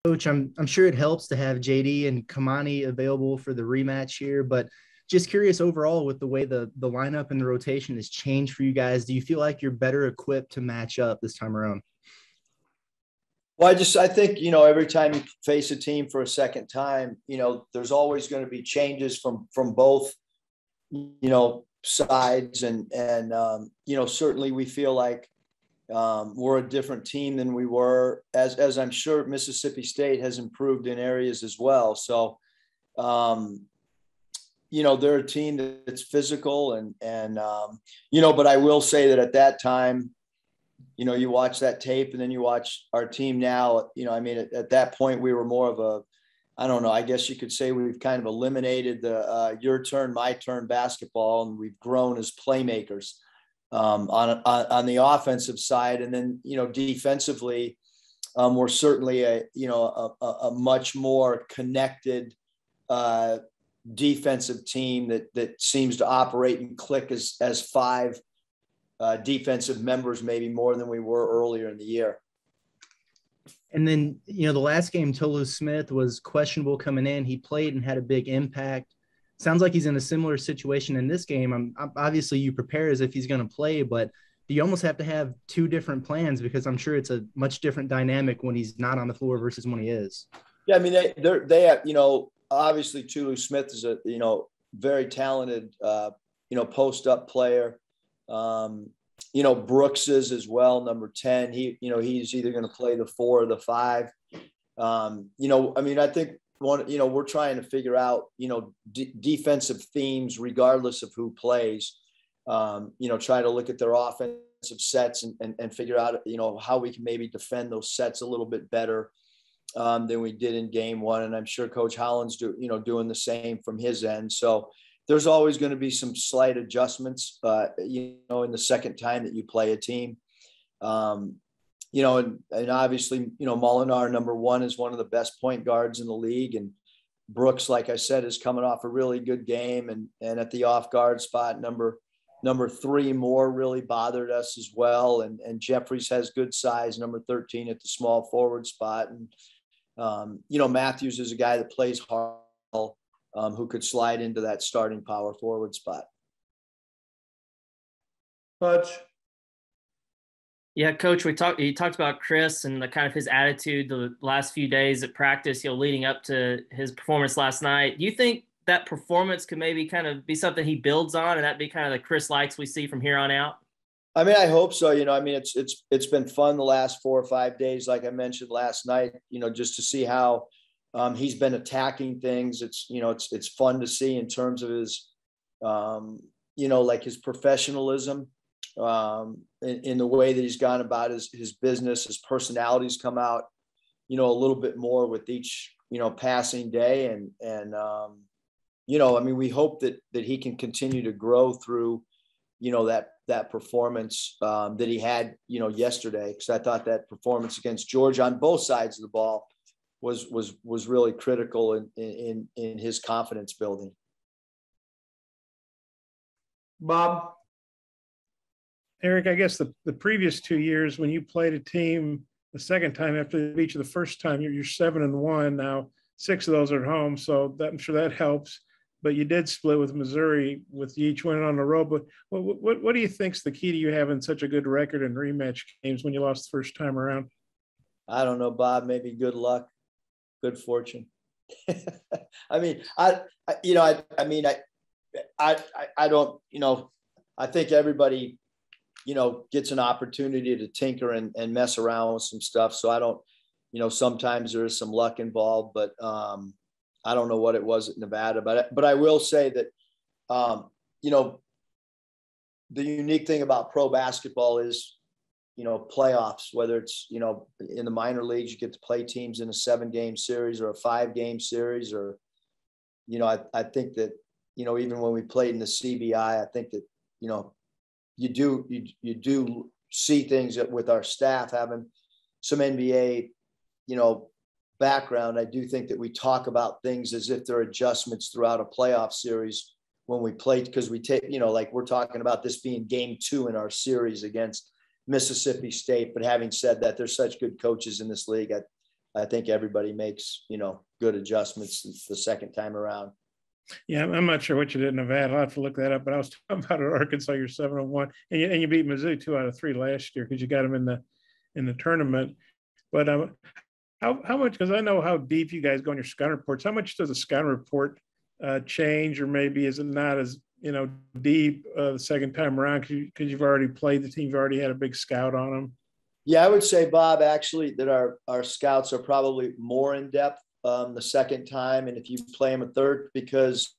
Coach, I'm sure it helps to have JD and Kamani available for the rematch here, but just curious overall with the way the lineup and the rotation has changed for you guys. Do you feel like you're better equipped to match up this time around? Well, I think, every time you face a team for a second time, there's always going to be changes from both, sides. And certainly we feel like we're a different team than we were, as I'm sure Mississippi State has improved in areas as well. So, they're a team that's physical but I will say that at that time, you watch that tape and then you watch our team now, at that point we were more of I don't know, I guess you could say we've kind of eliminated the your turn, my turn basketball, and we've grown as playmakers on the offensive side. And then, defensively, we're certainly a much more connected defensive team that seems to operate and click as five defensive members, maybe more than we were earlier in the year. And then, the last game, Tolu Smith was questionable coming in. He played and had a big impact. Sounds like he's in a similar situation in this game. I'm obviously you prepare as if he's going to play, but do you almost have to have two different plans, because I'm sure it's a much different dynamic when he's not on the floor versus when he is? Yeah, I mean, they have, obviously Tolu Smith is a, very talented, post-up player. Brooks is as well, number 10. He's either going to play the 4 or the 5. I think we're trying to figure out, defensive themes regardless of who plays. Try to look at their offensive sets and figure out, how we can maybe defend those sets a little bit better than we did in game 1. And I'm sure Coach Holland's doing the same from his end. So there's always going to be some slight adjustments, in the second time that you play a team. And obviously, Molinar, number 1, is one of the best point guards in the league. And Brooks, like I said, is coming off a really good game. And at the off guard spot, number 3, Moore, really bothered us as well. And Jeffries has good size, number 13, at the small forward spot. And, Matthews is a guy that plays hard, who could slide into that starting power forward spot. Coach. Yeah, Coach, you talked about Chris and the kind of his attitude the last few days at practice, leading up to his performance last night. Do you think that performance could maybe kind of be something he builds on, and that be kind of the Chris likes we see from here on out? I mean, I hope so. It's been fun the last 4 or 5 days, like I mentioned last night, just to see how he's been attacking things. It's fun to see in terms of his, like his professionalism, in the way that he's gone about his business. His personality's come out, a little bit more with each, passing day. We hope that he can continue to grow through, that performance that he had, yesterday. Because I thought that performance against Georgia on both sides of the ball was really critical in his confidence building. Bob? Eric, I guess the previous 2 years when you played a team the second time after each of the first time, you're 7-1 now. 6 of those are at home, so I'm sure that helps. But you did split with Missouri with each winning on the road. But what do you think's the key to you having such a good record in rematch games when you lost the first time around? I don't know, Bob. Maybe good luck, good fortune. I think everybody, gets an opportunity to tinker and mess around with some stuff. So I don't, sometimes there is some luck involved, but I don't know what it was at Nevada, but I will say that, the unique thing about pro basketball is, playoffs, whether it's, in the minor leagues, you get to play teams in a 7-game series or a 5-game series, or, I think that, even when we played in the CBI, I think that, you do see things that with our staff having some NBA, background. I do think that we talk about things as if they're adjustments throughout a playoff series when we play, because we take, like we're talking about this being game 2 in our series against Mississippi State. But having said that, there's such good coaches in this league. I think everybody makes, good adjustments the second time around. Yeah, I'm not sure what you did in Nevada. I'll have to look that up. But I was talking about at Arkansas, you're 7-1, and you beat Mizzou 2 out of 3 last year because you got them in the tournament. But how much? Because I know how deep you guys go on your scouting reports. How much does a scouting report change, or maybe is it not as deep the second time around because you've already played the team, you've already had a big scout on them? Yeah, I would say, Bob, actually, that our scouts are probably more in depth the second time, and if you play them a third, because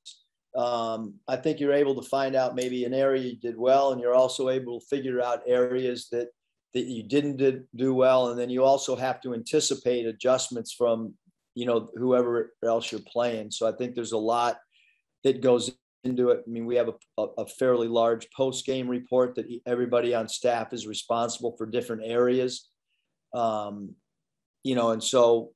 I think you're able to find out maybe an area you did well, and you're also able to figure out areas that you didn't do well, and then you also have to anticipate adjustments from whoever else you're playing. So I think there's a lot that goes into it. I mean, we have a fairly large post-game report that everybody on staff is responsible for different areas. And so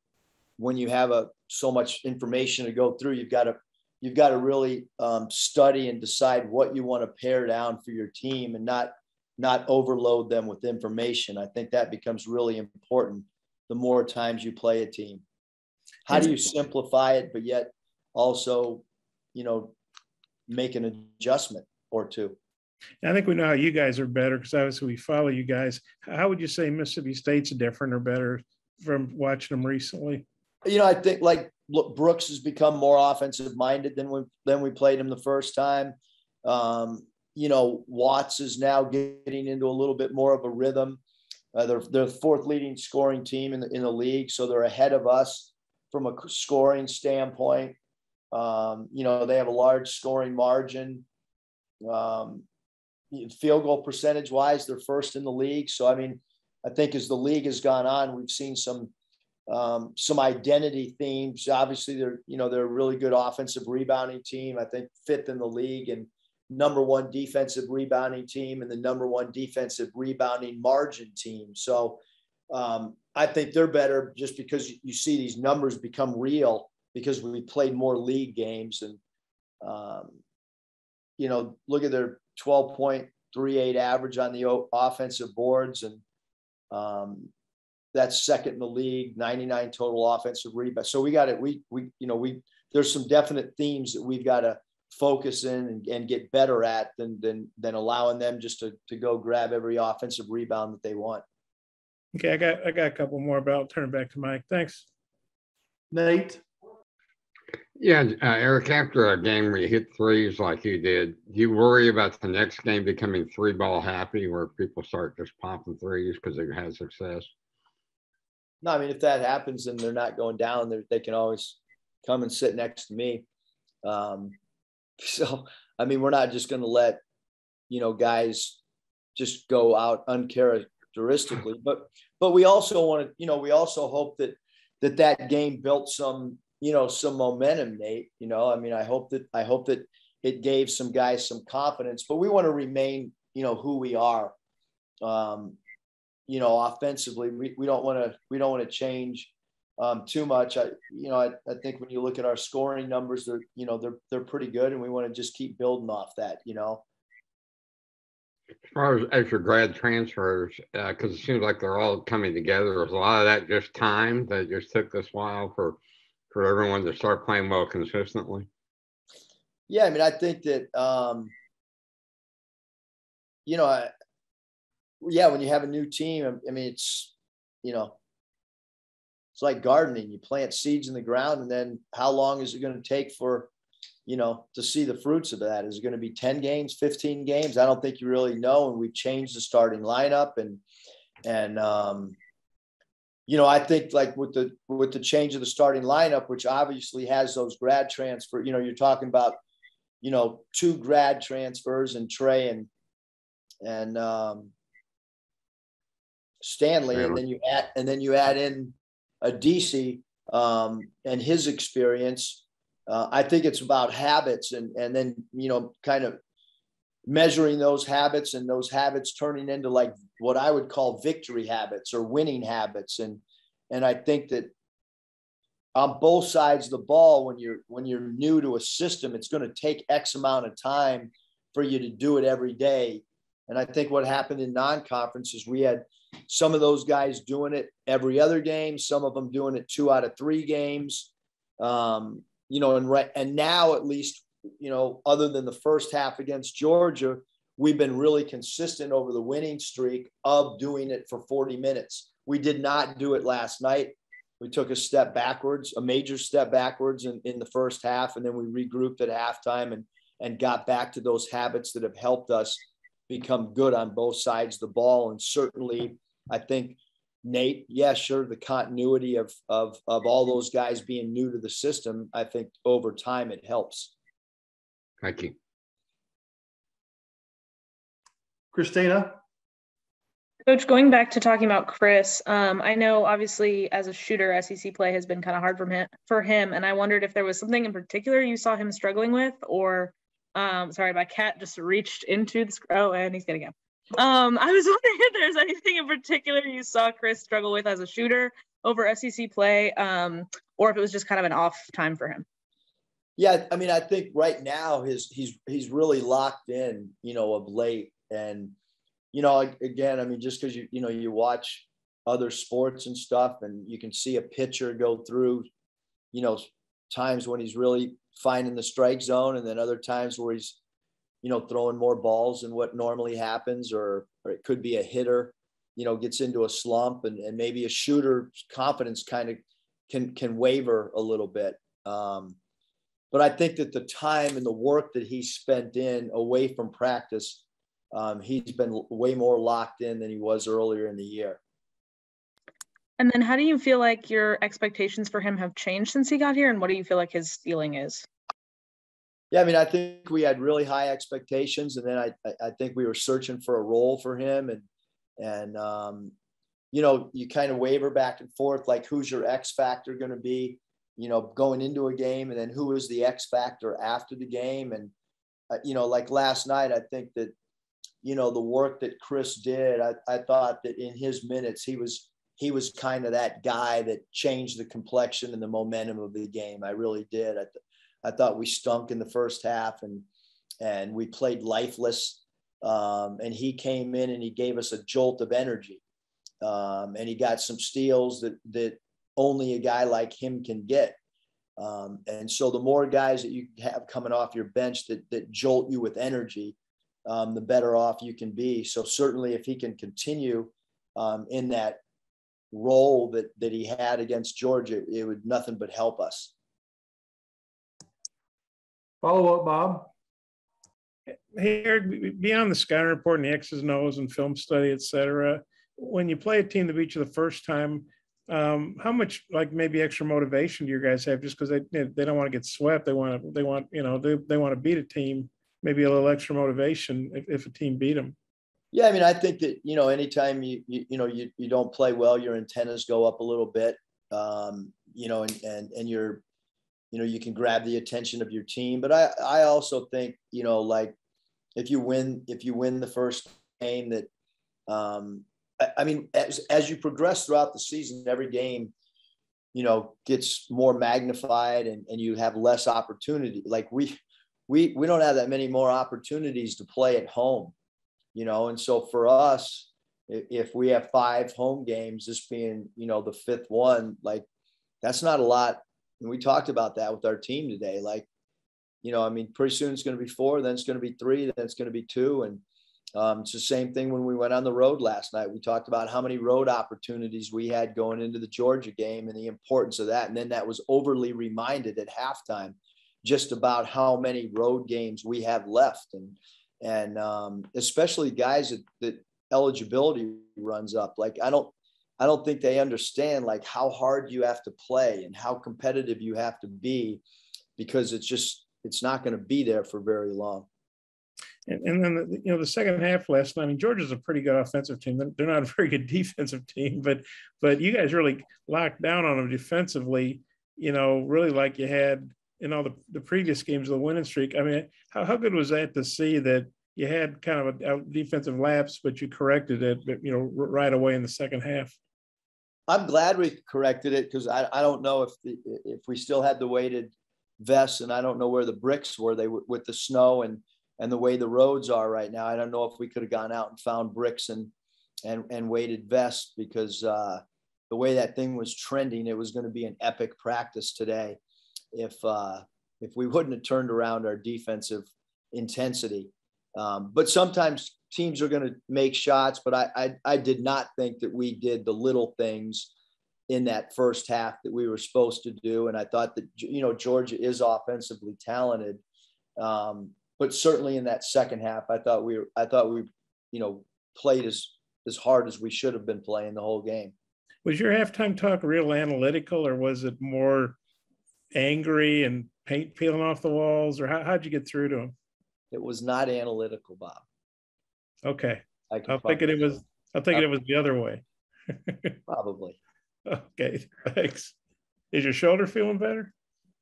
when you have so much information to go through, you've got to really study and decide what you want to pare down for your team and not overload them with information. I think that becomes really important the more times you play a team. How do you simplify it, but yet also, make an adjustment or two? I think we know how you guys are better because obviously we follow you guys. How would you say Mississippi State's different or better from watching them recently? I think Brooks has become more offensive minded than we played him the first time. Watts is now getting into a little bit more of a rhythm. They're the fourth leading scoring team in the league, so they're ahead of us from a scoring standpoint. They have a large scoring margin. Field goal percentage wise, they're first in the league. So, I mean, I think as the league has gone on, we've seen some identity themes. Obviously, they're a really good offensive rebounding team. I think fifth in the league and number one defensive rebounding team and the number one defensive rebounding margin team. So I think they're better just because you see these numbers become real because we played more league games and, look at their 12.38 average on the offensive boards. And that's second in the league, 99 total offensive rebounds. So we got it. There's some definite themes that we've got to focus in and get better at than allowing them just to go grab every offensive rebound that they want. Okay. I got a couple more, but I'll turn it back to Mike. Thanks. Nate. Yeah, Eric, after a game where you hit threes like you did, do you worry about the next game becoming 3-ball happy where people start just popping threes because they've had success? No, I mean, if that happens and they're not going down, they can always come and sit next to me. So, I mean, we're not just going to let, guys just go out uncharacteristically, but we also want to, we also hope that game built some momentum, Nate. I mean, I hope that it gave some guys some confidence, but we want to remain, who we are. Offensively, we don't want to change too much. I think when you look at our scoring numbers, they're pretty good, and we want to just keep building off that. As far as your grad transfers, because it seems like they're all coming together. Was a lot of that just time that just took this while for everyone to start playing well consistently? Yeah, I mean, I think that when you have a new team, I mean, it's like gardening. You plant seeds in the ground, and then how long is it going to take for, to see the fruits of that? Is it going to be 10 games, 15 games? I don't think you really know. And we've changed the starting lineup and I think like with the change of the starting lineup, which obviously has those grad transfer, you're talking about, 2 grad transfers and Trey and Stanley, and then you add in a DC and his experience. I think it's about habits and then, kind of measuring those habits and those habits turning into like what I would call victory habits or winning habits. And I think that on both sides of the ball, when you're new to a system, it's going to take X amount of time for you to do it every day. And I think what happened in non-conference is we had some of those guys doing it every other game, some of them doing it 2 out of 3 games. You know, and now at least, you know, other than the first half against Georgia, we've been really consistent over the winning streak of doing it for 40 minutes. We did not do it last night. We took a step backwards, a major step backwards in the first half, and then we regrouped at halftime and got back to those habits that have helped us become good on both sides of the ball. And certainly, I think, Nate, yeah, sure, the continuity of all those guys being new to the system, I think over time it helps. Thank you. Christina? Coach, going back to talking about Chris, I know obviously as a shooter, SEC play has been kind of hard for him, and I wondered if there was something in particular you saw him struggling with, or sorry, my cat just reached into the and he's getting up. I was wondering if there's anything in particular you saw Chris struggle with as a shooter over SEC play, or if it was just kind of an off time for him. Yeah, I mean, I think right now he's really locked in, you know, of late. And, you know, again, I mean, just because you watch other sports and stuff and you can see a pitcher go through, you know, times when he's really finding the strike zone, and then other times where he's, you know, throwing more balls than what normally happens, or it could be a hitter, you know, gets into a slump, and maybe a shooter's confidence kind of can waver a little bit. But I think that the time and the work that he spent in away from practice, he's been way more locked in than he was earlier in the year. And then how do you feel like your expectations for him have changed since he got here, and what do you feel like his ceiling is? Yeah, I mean, I think we had really high expectations, and then I think we were searching for a role for him, and you know, you kind of waver back and forth, like who's your X factor going to be, you know, going into a game, and then who is the X factor after the game. And you know, like last night, I think that, you know, the work that Chris did, I thought that in his minutes he was kind of that guy that changed the complexion and the momentum of the game. I really did. I thought we stunk in the first half, and we played lifeless. And he came in and he gave us a jolt of energy. And he got some steals that only a guy like him can get. And so the more guys that you have coming off your bench that jolt you with energy, the better off you can be. So certainly if he can continue in that role that he had against Georgia, it would nothing but help us. Follow up, Bob. Hey, Eric, beyond the scouting report and the X's and O's and film study, et cetera, when you play a team that beat you the first time, how much like maybe extra motivation do you guys have, just because they don't want to get swept? They want you know, they want to beat a team, maybe a little extra motivation if a team beat them. Yeah, I mean, I think that, you know, anytime you don't play well, your antennas go up a little bit, you know, and you're, you know, you can grab the attention of your team. But I also think, you know, like if you win the first game, that I mean, as you progress throughout the season, every game, you know, gets more magnified, and you have less opportunity. Like we don't have that many more opportunities to play at home, you know. And so for us, if we have 5 home games, this being, you know, the 5th one, like that's not a lot. And we talked about that with our team today. Like, you know, I mean, pretty soon it's going to be 4, then it's going to be 3, then it's going to be 2. And it's the same thing when we went on the road last night. We talked about how many road opportunities we had going into the Georgia game and the importance of that. And then that was overly reminded at halftime just about how many road games we have left. And especially guys that eligibility runs up. Like, I don't think they understand like how hard you have to play and how competitive you have to be, because it's not going to be there for very long. And then, you know, the second half last night, I mean, Georgia's a pretty good offensive team. They're not a very good defensive team, but you guys really locked down on them defensively, you know, really like you had in all the previous games of the winning streak. I mean, how good was that to see that you had kind of a defensive lapse, but you corrected it, you know, right away in the second half? I'm glad we corrected it, because I don't know if we still had the weighted vests, and I don't know where the bricks were. They were with the snow and the way the roads are right now. I don't know if we could have gone out and found bricks and and weighted vest because the way that thing was trending, it was going to be an epic practice today if we wouldn't have turned around our defensive intensity. But sometimes teams are going to make shots, but I did not think that we did the little things in that first half that we were supposed to do. And I thought that, Georgia is offensively talented. But certainly in that second half, I thought we played as hard as we should have been playing the whole game. Was your halftime talk real analytical, or was it more angry and paint peeling off the walls, or how'd you get through to them? It was not analytical, Bob. Okay. I'll think it was the other way. Probably. Okay, thanks. Is your shoulder feeling better?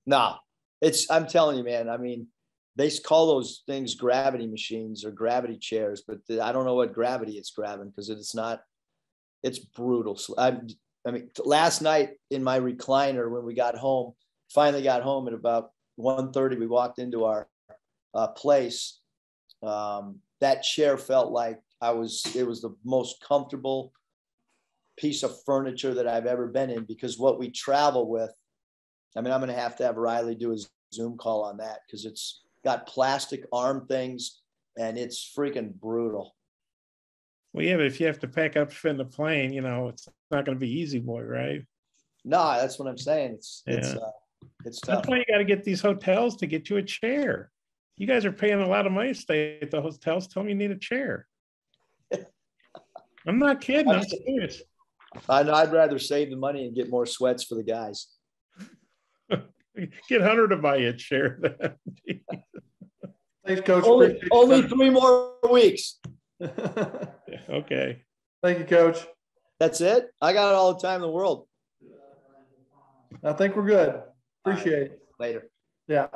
No, I'm telling you, man. I mean, they call those things gravity machines or gravity chairs, but I don't know what gravity it's grabbing because it's not. It's brutal. I mean, last night in my recliner when we finally got home at about 1:30, we walked into our place. That chair felt like it was the most comfortable piece of furniture that I've ever been in, because what we travel with, I mean, I'm going to have Riley do a Zoom call on that because it's got plastic arm things and it's freaking brutal. Well, yeah, but if you have to pack up to fit in the plane, it's not going to be easy, boy, right? No, that's what I'm saying. It's tough. That's why you got to get these hotels to get you a chair. You guys are paying a lot of money to stay at the hotels. Tell me you need a chair. I'm not kidding. I'm serious. I know. I'd rather save the money and get more sweats for the guys. Get Hunter to buy you a chair. Thanks, Coach. Only 3 more weeks. Okay. Thank you, Coach. That's it? I got all the time in the world. I think we're good. Appreciate it. Later. Yeah.